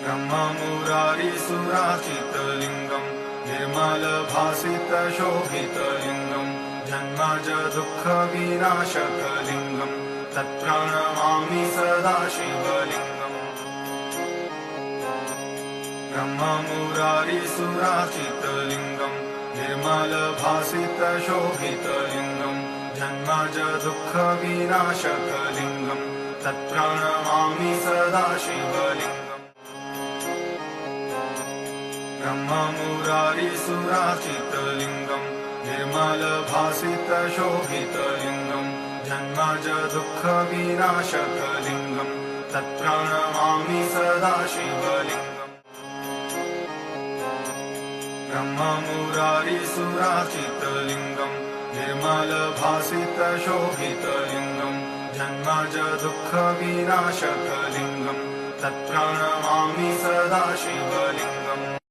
ब्रह्ममुरारिसुराचितलिङ्गम् निर्मलभासितशोभितलिङ्गम् जन्मज दुःखविनाशकलिङ्गम् तत्प्रणमामि सदा शिवलिङ्गम्। ब्रह्ममुरारिसुराचितलिङ्गम् निर्मलभासितशोभितलिङ्गम् जन्मज दुःखविनाशकलिङ्गम् तत्प्रणमामि सदा शिवलिङ्गम्। ब्रह्ममुरारिसुराचितलिङ्गम् निर्मलभासितशोभितलिङ्गम् जन्मज दुःखविनाशकलिङ्गम् तत्प्रणमामि सदा शिवलिङ्गम्। ब्रह्ममुरारिसुराचितलिङ्गम् निर्मलभासितशोभितलिङ्गम् जन्मज दुःखविनाशकलिङ्गम् तत्प्रणमामि सदा शिवलिङ्गम्।